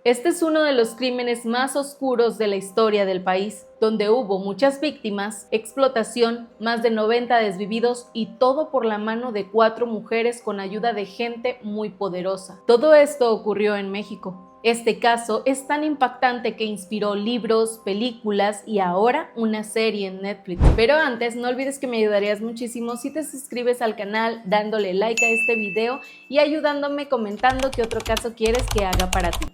Este es uno de los crímenes más oscuros de la historia del país, donde hubo muchas víctimas, explotación, más de 90 desvividos y todo por la mano de 4 mujeres con ayuda de gente muy poderosa. Todo esto ocurrió en México. Este caso es tan impactante que inspiró libros, películas y ahora una serie en Netflix. Pero antes, no olvides que me ayudarías muchísimo si te suscribes al canal, dándole like a este video y ayudándome comentando qué otro caso quieres que haga para ti.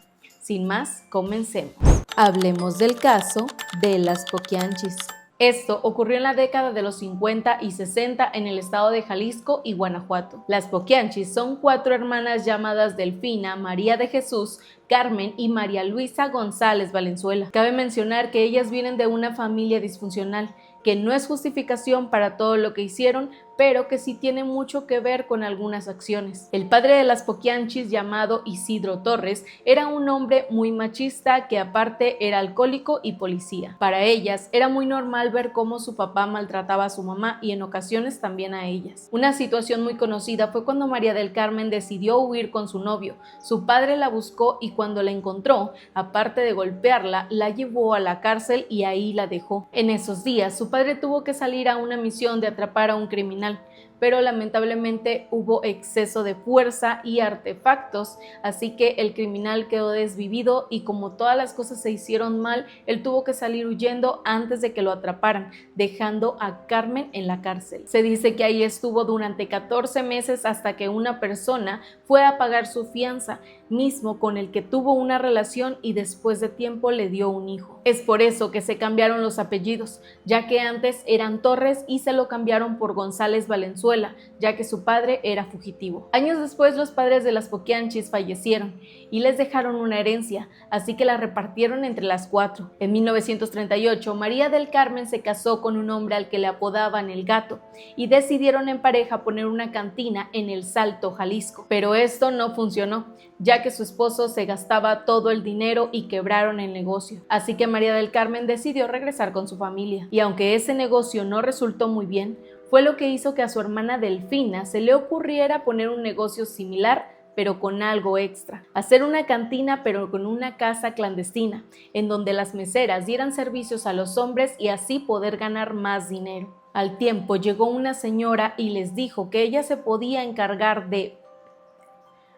Sin más, comencemos. Hablemos del caso de las Poquianchis. Esto ocurrió en la década de los 50 y 60 en el estado de Jalisco y Guanajuato. Las Poquianchis son 4 hermanas llamadas Delfina, María de Jesús, Carmen y María Luisa González Valenzuela. Cabe mencionar que ellas vienen de una familia disfuncional, que no es justificación para todo lo que hicieron, pero que sí tiene mucho que ver con algunas acciones. El padre de las Poquianchis, llamado Isidro Torres, era un hombre muy machista que aparte era alcohólico y policía. Para ellas era muy normal ver cómo su papá maltrataba a su mamá y en ocasiones también a ellas. Una situación muy conocida fue cuando María del Carmen decidió huir con su novio. Su padre la buscó y cuando la encontró, aparte de golpearla, la llevó a la cárcel y ahí la dejó. En esos días, su padre tuvo que salir a una misión de atrapar a un criminal, pero lamentablemente hubo exceso de fuerza y artefactos, así que el criminal quedó desvivido y como todas las cosas se hicieron mal, él tuvo que salir huyendo antes de que lo atraparan, dejando a Carmen en la cárcel. Se dice que ahí estuvo durante 14 meses hasta que una persona fue a pagar su fianza, mismo con el que tuvo una relación y después de tiempo le dio un hijo. Es por eso que se cambiaron los apellidos, ya que antes eran Torres y se lo cambiaron por González Valenzuela, ya que su padre era fugitivo. Años después los padres de las Poquianchis fallecieron y les dejaron una herencia, así que la repartieron entre las 4. En 1938 María del Carmen se casó con un hombre al que le apodaban el Gato y decidieron en pareja poner una cantina en El Salto, Jalisco, pero esto no funcionó, ya que su esposo se gastaba todo el dinero y quebraron el negocio. Así que María del Carmen decidió regresar con su familia. Y aunque ese negocio no resultó muy bien, fue lo que hizo que a su hermana Delfina se le ocurriera poner un negocio similar, pero con algo extra. Hacer una cantina, pero con una casa clandestina, en donde las meseras dieran servicios a los hombres y así poder ganar más dinero. Al tiempo llegó una señora y les dijo que ella se podía encargar de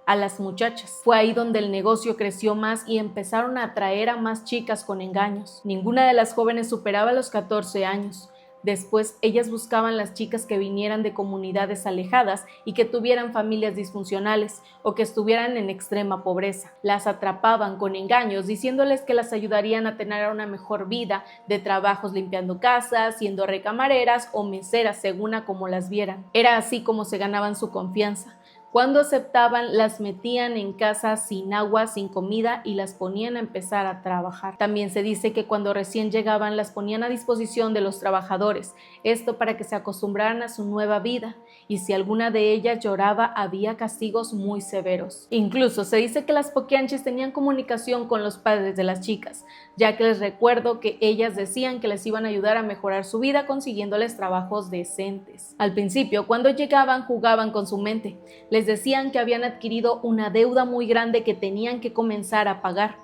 a las muchachas. Fue ahí donde el negocio creció más y empezaron a atraer a más chicas con engaños. Ninguna de las jóvenes superaba los 14 años. Después, ellas buscaban las chicas que vinieran de comunidades alejadas y que tuvieran familias disfuncionales o que estuvieran en extrema pobreza. Las atrapaban con engaños, diciéndoles que las ayudarían a tener una mejor vida, de trabajos limpiando casas, siendo recamareras o meseras, según a como las vieran. Era así como se ganaban su confianza. Cuando aceptaban, las metían en casa sin agua, sin comida y las ponían a empezar a trabajar. También se dice que cuando recién llegaban las ponían a disposición de los trabajadores, esto para que se acostumbraran a su nueva vida, y si alguna de ellas lloraba había castigos muy severos. Incluso se dice que las Poquianchis tenían comunicación con los padres de las chicas, ya que les recuerdo que ellas decían que les iban a ayudar a mejorar su vida consiguiéndoles trabajos decentes. Al principio, cuando llegaban, jugaban con su mente. Les decían que habían adquirido una deuda muy grande que tenían que comenzar a pagar,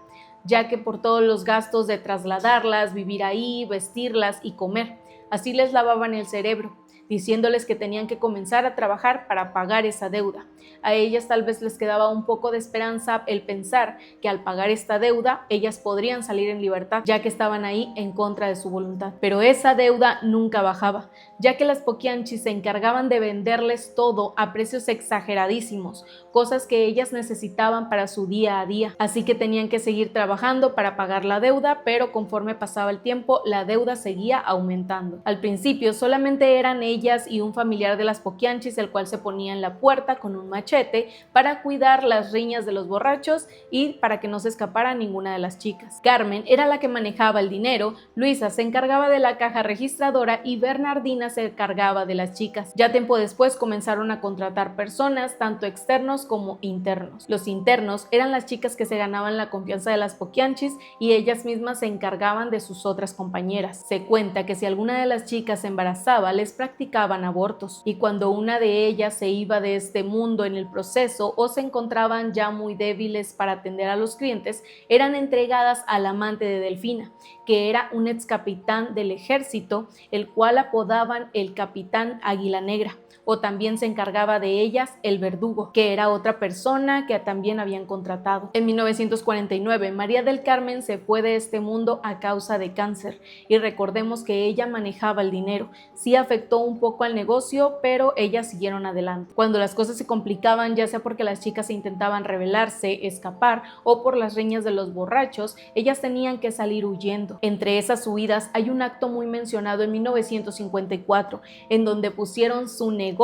ya que por todos los gastos de trasladarlas, vivir ahí, vestirlas y comer, así les lavaban el cerebro, diciéndoles que tenían que comenzar a trabajar para pagar esa deuda. A ellas tal vez les quedaba un poco de esperanza el pensar que al pagar esta deuda ellas podrían salir en libertad, ya que estaban ahí en contra de su voluntad. Pero esa deuda nunca bajaba, ya que las Poquianchis se encargaban de venderles todo a precios exageradísimos, cosas que ellas necesitaban para su día a día, así que tenían que seguir trabajando para pagar la deuda, pero conforme pasaba el tiempo la deuda seguía aumentando. Al principio solamente eran ellas y un familiar de las Poquianchis, el cual se ponía en la puerta con un machete para cuidar las riñas de los borrachos y para que no se escapara ninguna de las chicas. Carmen era la que manejaba el dinero, Luisa se encargaba de la caja registradora y Bernardina se encargaba de las chicas. Ya tiempo después comenzaron a contratar personas, tanto externos como internos. Los internos eran las chicas que se ganaban la confianza de las Poquianchis y ellas mismas se encargaban de sus otras compañeras. Se cuenta que si alguna de las chicas se embarazaba, les practicaban practicaban abortos, y cuando una de ellas se iba de este mundo en el proceso o se encontraban ya muy débiles para atender a los clientes, eran entregadas al amante de Delfina, que era un ex capitán del ejército, el cual apodaban el Capitán Águila Negra, o también se encargaba de ellas el verdugo, que era otra persona que también habían contratado. En 1949, María del Carmen se fue de este mundo a causa de cáncer, y recordemos que ella manejaba el dinero. Sí afectó un poco al negocio, pero ellas siguieron adelante. Cuando las cosas se complicaban, ya sea porque las chicas intentaban rebelarse, escapar, o por las riñas de los borrachos, ellas tenían que salir huyendo. Entre esas huidas hay un acto muy mencionado en 1954, en donde pusieron su negocio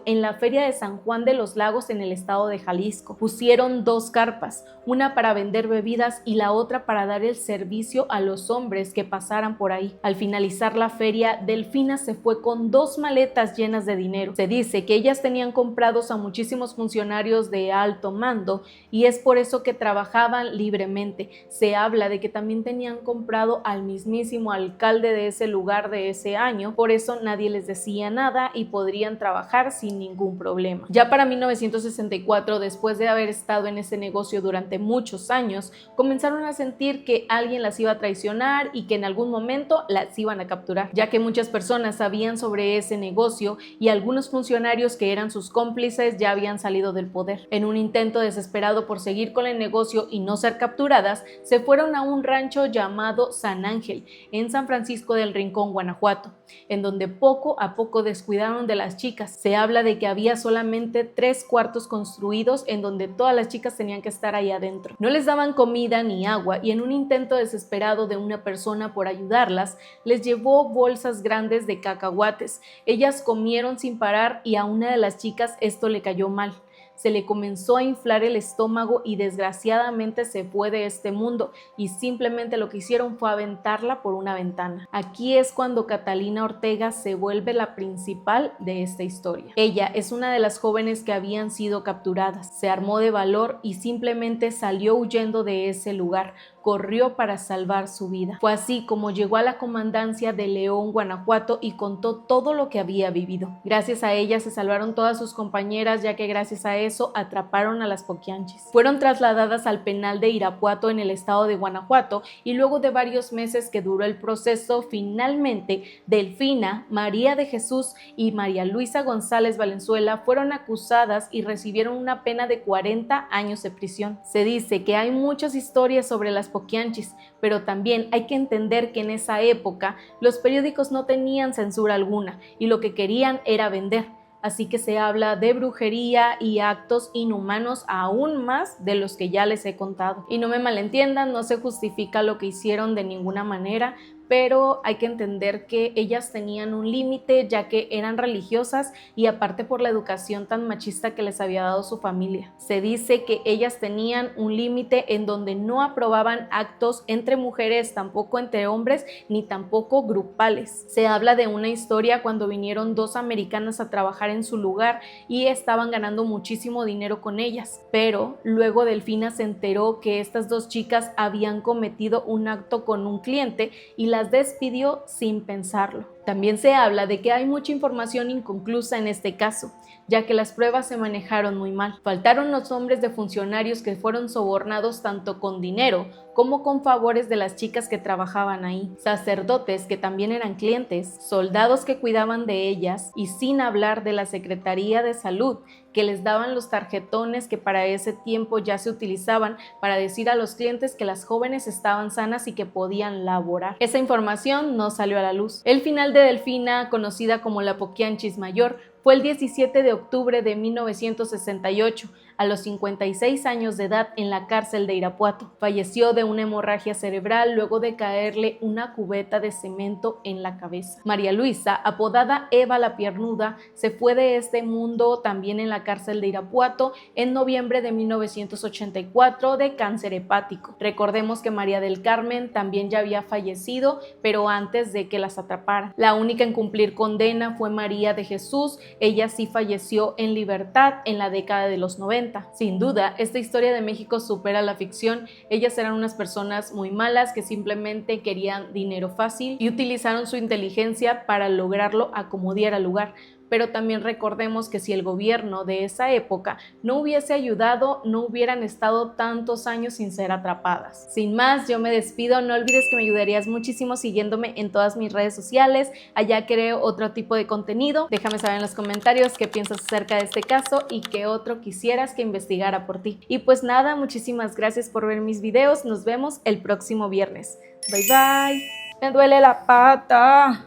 en la feria de San Juan de los Lagos en el estado de Jalisco. Pusieron 2 carpas, una para vender bebidas y la otra para dar el servicio a los hombres que pasaran por ahí. Al finalizar la feria, Delfina se fue con 2 maletas llenas de dinero. Se dice que ellas tenían comprados a muchísimos funcionarios de alto mando y es por eso que trabajaban libremente. Se habla de que también tenían comprado al mismísimo alcalde de ese lugar de ese año, por eso nadie les decía nada y podrían trabajar sin ningún problema. Ya para 1964, después de haber estado en ese negocio durante muchos años, comenzaron a sentir que alguien las iba a traicionar y que en algún momento las iban a capturar, ya que muchas personas sabían sobre ese negocio y algunos funcionarios que eran sus cómplices ya habían salido del poder. En un intento desesperado por seguir con el negocio y no ser capturadas, se fueron a un rancho llamado San Ángel, en San Francisco del Rincón, Guanajuato, en donde poco a poco descuidaron de las chicas. Se habla de que había solamente 3 cuartos construidos en donde todas las chicas tenían que estar ahí adentro. No les daban comida ni agua y en un intento desesperado de una persona por ayudarlas, les llevó bolsas grandes de cacahuates. Ellas comieron sin parar y a una de las chicas esto le cayó mal. Se le comenzó a inflar el estómago y desgraciadamente se fue de este mundo y simplemente lo que hicieron fue aventarla por una ventana. Aquí es cuando Catalina Ortega se vuelve la principal de esta historia. Ella es una de las jóvenes que habían sido capturadas. Se armó de valor y simplemente salió huyendo de ese lugar. Corrió para salvar su vida. Fue así como llegó a la comandancia de León, Guanajuato y contó todo lo que había vivido. Gracias a ella se salvaron todas sus compañeras, ya que gracias a eso atraparon a las poquianchis. Fueron trasladadas al penal de Irapuato en el estado de Guanajuato y luego de varios meses que duró el proceso, finalmente Delfina, María de Jesús y María Luisa González Valenzuela fueron acusadas y recibieron una pena de 40 años de prisión. Se dice que hay muchas historias sobre las poquianchis, pero también hay que entender que en esa época los periódicos no tenían censura alguna y lo que querían era vender. Así que se habla de brujería y actos inhumanos aún más de los que ya les he contado. Y no me malentiendan, no se justifica lo que hicieron de ninguna manera, pero hay que entender que ellas tenían un límite ya que eran religiosas y aparte por la educación tan machista que les había dado su familia. Se dice que ellas tenían un límite en donde no aprobaban actos entre mujeres, tampoco entre hombres, ni tampoco grupales. Se habla de una historia cuando vinieron 2 americanas a trabajar en su lugar y estaban ganando muchísimo dinero con ellas, pero luego Delfina se enteró que estas 2 chicas habían cometido un acto con un cliente y las despidió sin pensarlo. También se habla de que hay mucha información inconclusa en este caso, ya que las pruebas se manejaron muy mal. Faltaron los nombres de funcionarios que fueron sobornados tanto con dinero como con favores de las chicas que trabajaban ahí, sacerdotes que también eran clientes, soldados que cuidaban de ellas y sin hablar de la Secretaría de Salud que les daban los tarjetones que para ese tiempo ya se utilizaban para decir a los clientes que las jóvenes estaban sanas y que podían laborar. Esa información no salió a la luz. El final de Delfina, conocida como la Poquianchis Mayor, fue el 17 de octubre de 1968, a los 56 años de edad en la cárcel de Irapuato. Falleció de una hemorragia cerebral luego de caerle una cubeta de cemento en la cabeza. María Luisa, apodada Eva la Piernuda, se fue de este mundo también en la cárcel de Irapuato en noviembre de 1984 de cáncer hepático. Recordemos que María del Carmen también ya había fallecido, pero antes de que las atraparan. La única en cumplir condena fue María de Jesús. Ella sí falleció en libertad en la década de los 90. violenta. Sin duda, esta historia de México supera la ficción. Ellas eran unas personas muy malas que simplemente querían dinero fácil y utilizaron su inteligencia para lograrlo a como diera lugar. Pero también recordemos que si el gobierno de esa época no hubiese ayudado, no hubieran estado tantos años sin ser atrapadas. Sin más, yo me despido. No olvides que me ayudarías muchísimo siguiéndome en todas mis redes sociales. Allá creo otro tipo de contenido. Déjame saber en los comentarios qué piensas acerca de este caso y qué otro quisieras que investigara por ti. Y pues nada, muchísimas gracias por ver mis videos. Nos vemos el próximo viernes. Bye bye. Me duele la pata.